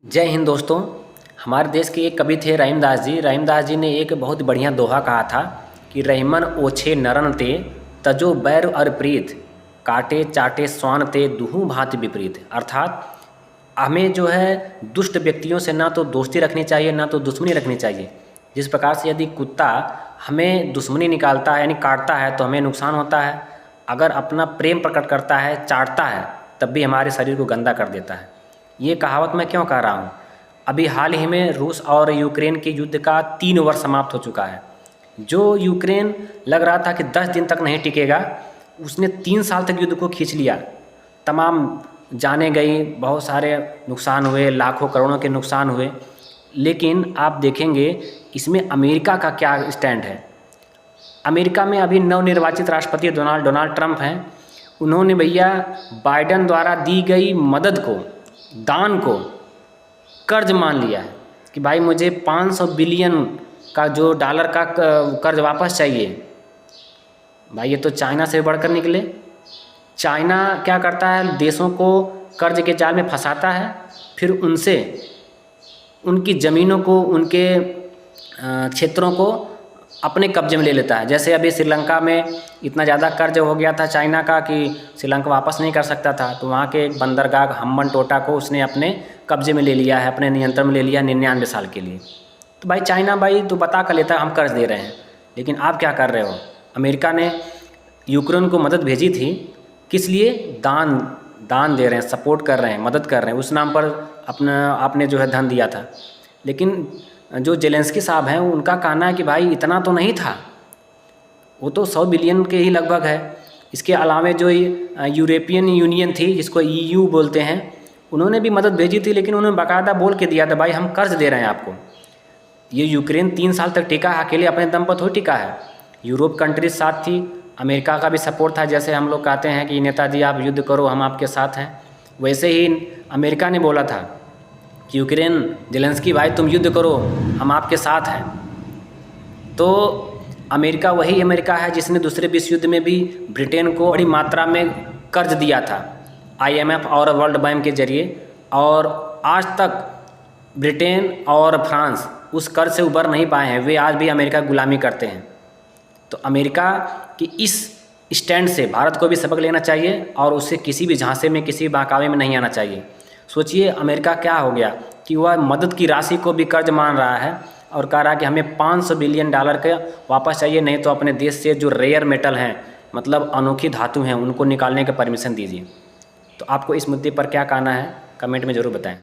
जय हिंद दोस्तों। हमारे देश के एक कवि थे रहीमदास जी ने एक बहुत बढ़िया दोहा कहा था कि रहीमन ओछे नरन ते तजो बैर अर प्रीत काटे चाटे स्वान ते दुहू भांति विपरीत। अर्थात हमें जो है दुष्ट व्यक्तियों से ना तो दोस्ती रखनी चाहिए ना तो दुश्मनी रखनी चाहिए। जिस प्रकार से यदि कुत्ता हमें दुश्मनी निकालता है यानी काटता है तो हमें नुकसान होता है, अगर अपना प्रेम प्रकट करता है चाटता है तब भी हमारे शरीर को गंदा कर देता है। ये कहावत मैं क्यों कह रहा हूँ? अभी हाल ही में रूस और यूक्रेन के युद्ध का 3 वर्ष समाप्त हो चुका है। जो यूक्रेन लग रहा था कि 10 दिन तक नहीं टिकेगा, उसने 3 साल तक युद्ध को खींच लिया। तमाम जाने गई, बहुत सारे नुकसान हुए, लाखों करोड़ों के नुकसान हुए। लेकिन आप देखेंगे इसमें अमेरिका का क्या स्टैंड है। अमेरिका में अभी नवनिर्वाचित राष्ट्रपति डोनाल्ड ट्रंप हैं। उन्होंने भैया बाइडेन द्वारा दी गई मदद को, दान को कर्ज मान लिया है कि भाई मुझे 500 बिलियन का जो डॉलर का कर्ज वापस चाहिए। भाई ये तो चाइना से बढ़कर निकले। चाइना क्या करता है, देशों को कर्ज के जाल में फंसाता है, फिर उनसे उनकी ज़मीनों को, उनके क्षेत्रों को अपने कब्जे में ले लेता है। जैसे अभी श्रीलंका में इतना ज़्यादा कर्ज हो गया था चाइना का कि श्रीलंका वापस नहीं कर सकता था, तो वहाँ के एक बंदरगाह हम्बनटोटा को उसने अपने कब्जे में ले लिया है, अपने नियंत्रण में ले लिया 99 साल के लिए। तो भाई चाइना भाई तो बता कर लेता है हम कर्ज दे रहे हैं, लेकिन आप क्या कर रहे हो? अमेरिका ने यूक्रेन को मदद भेजी थी, किस लिए? दान दे रहे हैं, सपोर्ट कर रहे हैं, मदद कर रहे हैं, उस नाम पर आपने जो है धन दिया था। लेकिन जो जेलेंस्की साहब हैं उनका कहना है कि भाई इतना तो नहीं था, वो तो 100 बिलियन के ही लगभग है। इसके अलावा जो यूरोपियन यूनियन थी, जिसको EU बोलते हैं, उन्होंने भी मदद भेजी थी, लेकिन उन्होंने बाकायदा बोल के दिया था भाई हम कर्ज दे रहे हैं आपको। ये यूक्रेन 3 साल तक टिका, अकेले अपने दम पर थोड़ी टिका है। यूरोप कंट्रीज साथ थी, अमेरिका का भी सपोर्ट था। जैसे हम लोग कहते हैं कि नेताजी आप युद्ध करो हम आपके साथ हैं, वैसे ही अमेरिका ने बोला था कि यूक्रेन जेलेंस्की भाई तुम युद्ध करो हम आपके साथ हैं। तो अमेरिका वही अमेरिका है जिसने दूसरे विश्व युद्ध में भी ब्रिटेन को बड़ी मात्रा में कर्ज दिया था IMF और वर्ल्ड बैंक के जरिए, और आज तक ब्रिटेन और फ्रांस उस कर्ज से उबर नहीं पाए हैं। वे आज भी अमेरिका की गुलामी करते हैं। तो अमेरिका की इस स्टैंड से भारत को भी सबक लेना चाहिए और उससे किसी भी झांसे में, किसी भी बहकावे में नहीं आना चाहिए। सोचिए अमेरिका क्या हो गया कि वह मदद की राशि को भी कर्ज मान रहा है और कह रहा है कि हमें 500 बिलियन डॉलर के वापस चाहिए, नहीं तो अपने देश से जो रेयर मेटल हैं, मतलब अनोखी धातु हैं, उनको निकालने का परमिशन दीजिए। तो आपको इस मुद्दे पर क्या कहना है, कमेंट में ज़रूर बताएं।